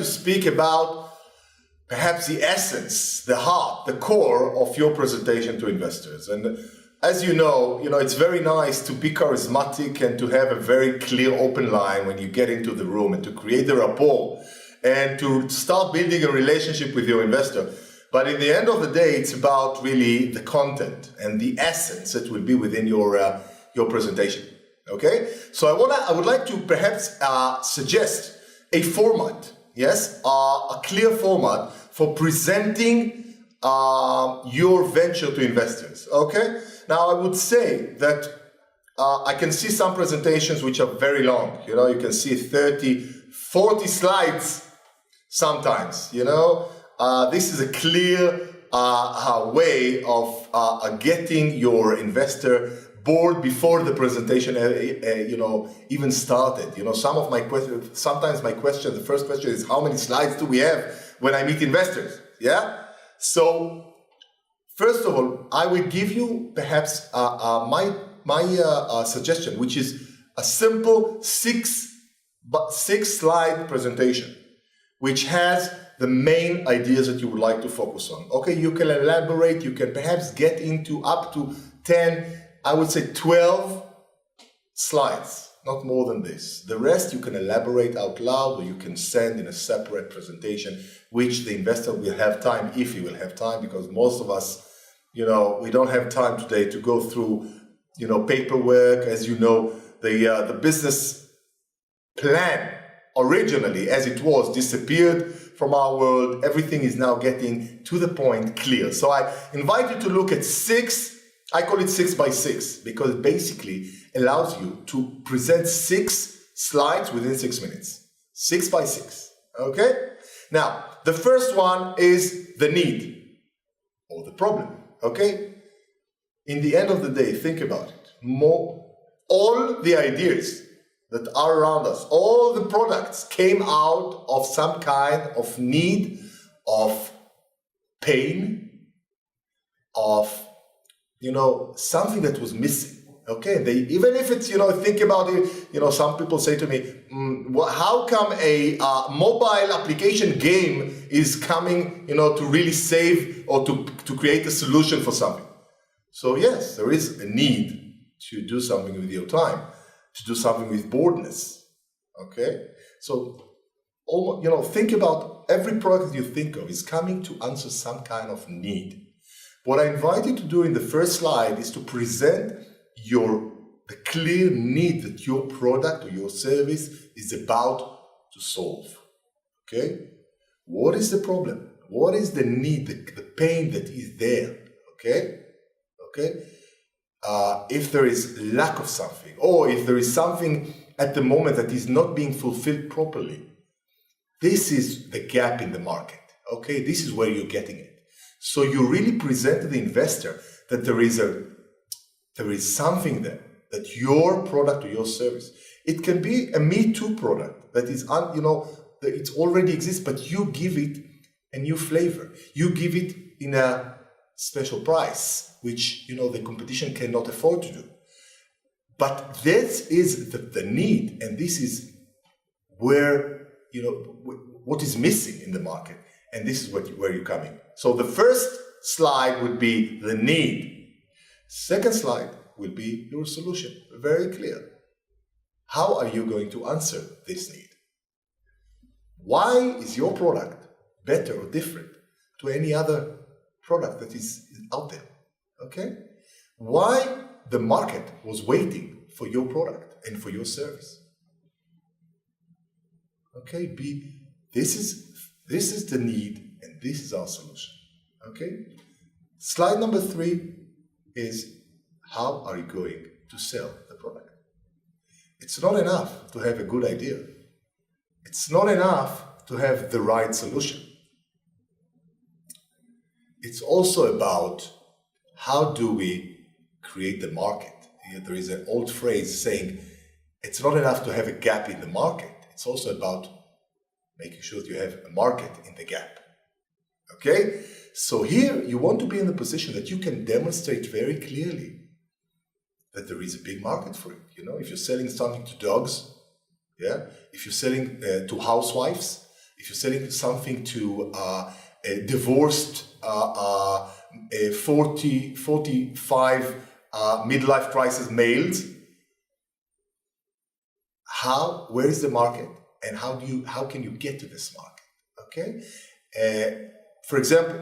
to speak about perhaps the essence, the heart, the core of your presentation to investors. And as you know, it's very nice to be charismatic and to have a very clear, open line when you get into the room and to create the rapport and to start building a relationship with your investor. But in the end of the day, it's about really the content and the essence that will be within your presentation. Okay? So I would like to perhaps suggest a format, yes, a clear format for presenting your venture to investors. Okay? Now, I would say that I can see some presentations which are very long. You can see 30, 40 slides sometimes. This is a clear way of getting your investor board before the presentation, even started. Some of my questions, sometimes my question, the first question is, how many slides do we have when I meet investors? Yeah. So first of all, I will give you perhaps my suggestion, which is a simple six slide presentation, which has the main ideas that you would like to focus on. Okay, you can elaborate, you can perhaps get into up to 10, I would say 12 slides, not more than this. The rest you can elaborate out loud, or you can send in a separate presentation, which the investor will have time, if he will have time, because most of us, we don't have time today to go through, paperwork. As you know, the business plan originally, as it was, disappeared from our world. Everything is now getting to the point, clear. So I invite you to look at I call it 6 by 6, because it basically allows you to present 6 slides within 6 minutes. 6 by 6, okay? Now, the first one is the need or the problem, okay? In the end of the day, think about it. All the ideas that are around us, all the products came out of some kind of need, of pain, of something that was missing. Okay, even if it's, think about it, some people say to me, how come a mobile application game is coming, to really save or to create a solution for something? So yes, there is a need to do something with your time, to do something with boldness. Okay, so think about every product you think of is coming to answer some kind of need. What I invite you to do in the first slide is to present the clear need that your product or your service is about to solve. Okay? What is the problem? What is the need, the pain that is there? Okay? Okay? If there is lack of something, or if there is something at the moment that is not being fulfilled properly, this is the gap in the market. Okay? This is where you're getting it. So you really present to the investor that there is something there, that your product or your service, it can be a Me Too product that is, that it already exists, but you give it a new flavor. You give it in a special price, which, the competition cannot afford to do. But this is the need, and this is where, what is missing in the market. And this is where you're coming. So the first slide would be the need. Second slide will be your solution. Very clear. How are you going to answer this need? Why is your product better or different to any other product that is out there? Okay? Why the market was waiting for your product and for your service? Okay? This is the need, and this is our solution. Okay? Slide number 3 is, how are you going to sell the product? It's not enough to have a good idea. It's not enough to have the right solution. It's also about, how do we create the market? There is an old phrase saying, it's not enough to have a gap in the market. It's also about making sure that you have a market in the gap. Okay? So here you want to be in the position that you can demonstrate very clearly that there is a big market for it. If you're selling something to dogs, yeah, if you're selling to housewives, if you're selling something to a divorced, 45 midlife crisis males, where is the market, and how can you get to this market? Okay, for example,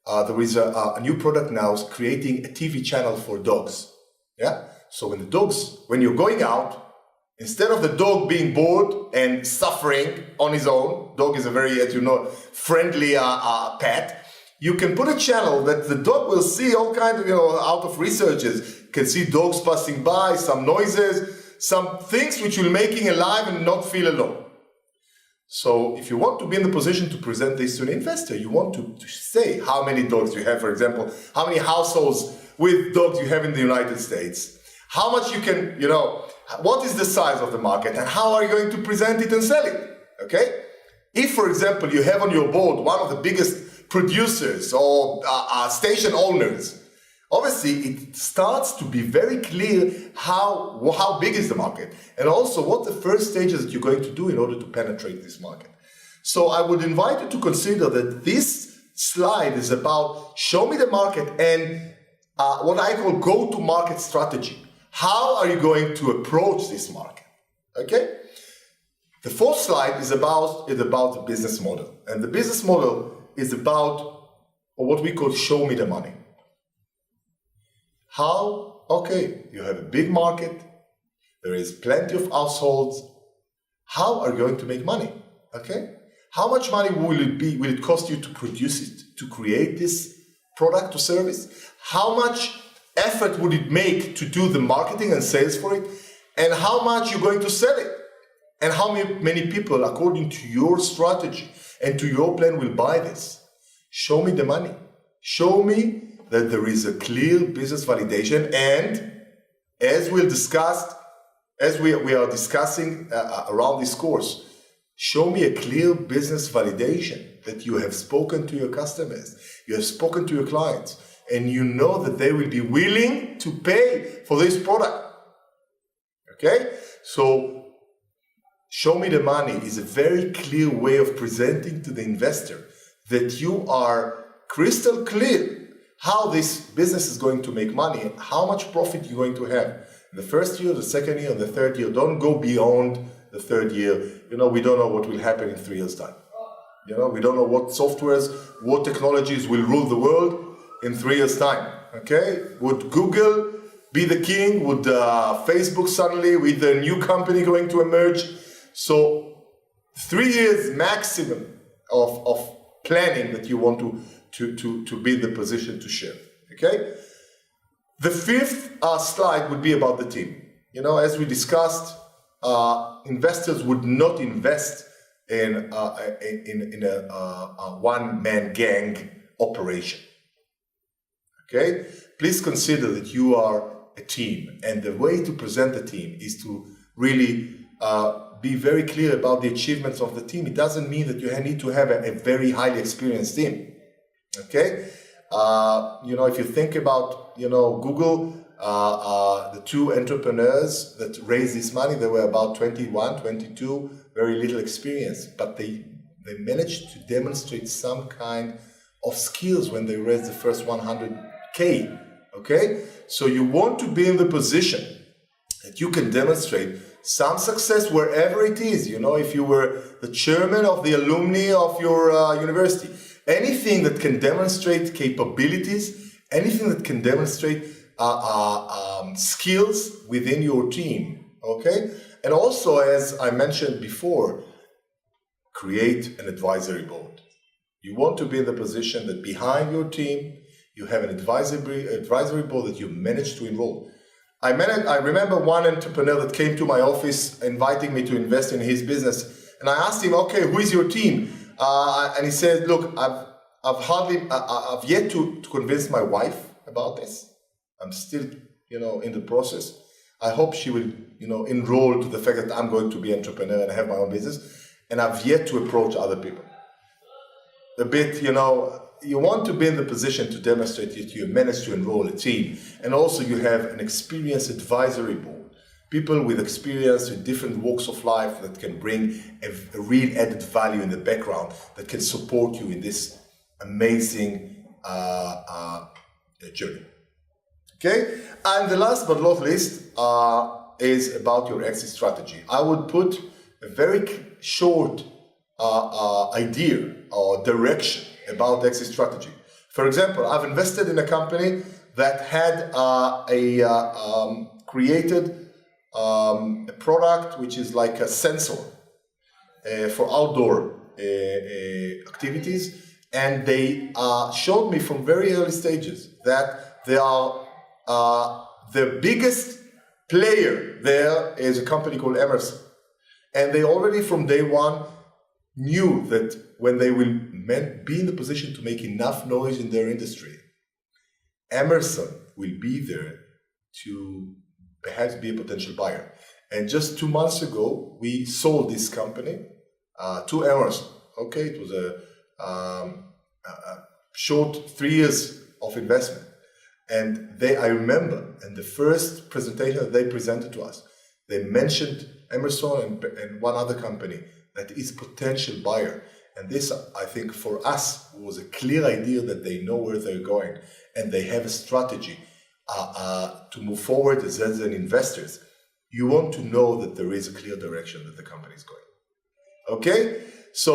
there is a new product now creating a TV channel for dogs. Yeah, so when you're going out, instead of the dog being bored and suffering on his own, dog is a very, as you know, friendly pet. You can put a channel that the dog will see all kinds of, out of researches, can see dogs passing by, some noises, some things which will make him alive and not feel alone. So if you want to be in the position to present this to an investor, you want to say how many dogs you have, for example, how many households with dogs you have in the United States, how much you can, what is the size of the market, and how are you going to present it and sell it, okay? If, for example, you have on your board one of the biggest producers or station owners, obviously it starts to be very clear how big is the market, and also what the first stages that you're going to do in order to penetrate this market. So I would invite you to consider that this slide is about show me the market and what I call go-to-market strategy. How are you going to approach this market? Okay? The fourth slide is about the business model. And the business model is about what we call show me the money. How? Okay, you have a big market. There is plenty of households. How are you going to make money? Okay? How much money will it cost you to produce it, to create this product or service? How much effort would it make to do the marketing and sales for it? And how much you're going to sell it? And how many people, according to your strategy and to your plan, will buy this? Show me the money. Show me that there is a clear business validation, and as we are discussing around this course, show me a clear business validation that you have spoken to your customers, you have spoken to your clients, and you know that they will be willing to pay for this product. Okay? So, show me the money is a very clear way of presenting to the investor that you are crystal clear how this business is going to make money and how much profit you're going to have. In the first year, the second year, the third year. Don't go beyond the third year. We don't know what will happen in 3 years' time. We don't know what softwares, what technologies will rule the world in 3 years' time. Okay? Would Google be the king? Would Facebook suddenly, with a new company going to emerge? So 3 years maximum of planning that you want to be in the position to share. Okay? The fifth slide would be about the team. As we discussed, investors would not invest in a one-man gang operation. Okay? Please consider that you are a team, and the way to present the team is to really be very clear about the achievements of the team. It doesn't mean that you need to have a very highly experienced team. Okay? If you think about, Google, the two entrepreneurs that raised this money, they were about 21, 22, very little experience, but they managed to demonstrate some kind of skills when they raised the first 100K. Okay? So you want to be in the position that you can demonstrate some success wherever it is. If you were the chairman of the alumni of your university, anything that can demonstrate capabilities, anything that can demonstrate skills within your team, okay? And also, as I mentioned before, create an advisory board. You want to be in the position that behind your team, you have an advisory board that you manage to enroll. I remember one entrepreneur that came to my office inviting me to invest in his business, and I asked him, okay, who is your team? And he said, look, I've yet to convince my wife about this. I'm still, in the process. I hope she will, enroll to the fact that I'm going to be an entrepreneur and have my own business. And I've yet to approach other people. A bit, you want to be in the position to demonstrate that you managed to enroll a team. And also you have an experienced advisory board people with experience in different walks of life that can bring a real added value in the background that can support you in this amazing journey. Okay, and the last but not least is about your exit strategy. I would put a very short idea or direction about exit strategy. For example, I've invested in a company that had created a product which is like a sensor for outdoor activities, and they showed me from very early stages that they are the biggest player there is a company called Emerson, and they already from day one knew that when they will be in the position to make enough noise in their industry, Emerson will be there to perhaps be a potential buyer. And just 2 months ago, we sold this company to Emerson. Okay, it was a short 3 years of investment. And I remember in the first presentation that they presented to us, they mentioned Emerson and one other company that is potential buyer. And this, I think, for us was a clear idea that they know where they're going and they have a strategy to move forward as an investors. You want to know that there is a clear direction that the company is going. Okay? So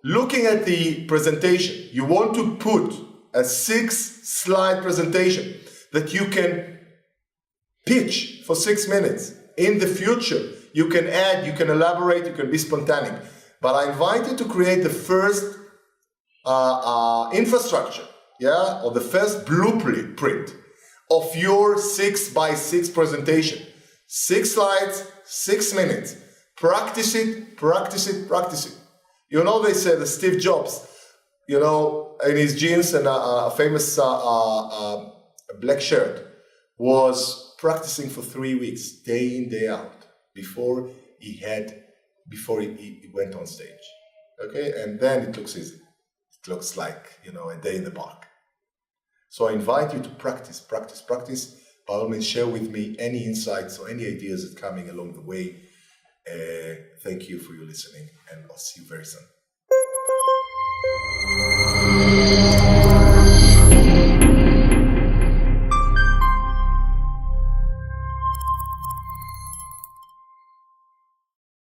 looking at the presentation, you want to put a 6-slide presentation that you can pitch for 6 minutes. In the future, you can add, you can elaborate, you can be spontaneous. But I invite you to create the first infrastructure, or the first blueprint of your 6x6 presentation. 6 slides, 6 minutes. Practice it, practice it, practice it. You know, they said that Steve Jobs, you know, in his jeans and a famous black shirt, was practicing for 3 weeks, day in, day out, before he went on stage. Okay, and then it looks easy. It looks like, you know, a day in the park. So I invite you to practice, practice, practice. By all means, share with me any insights or any ideas that are coming along the way. Thank you for your listening, and I'll see you very soon.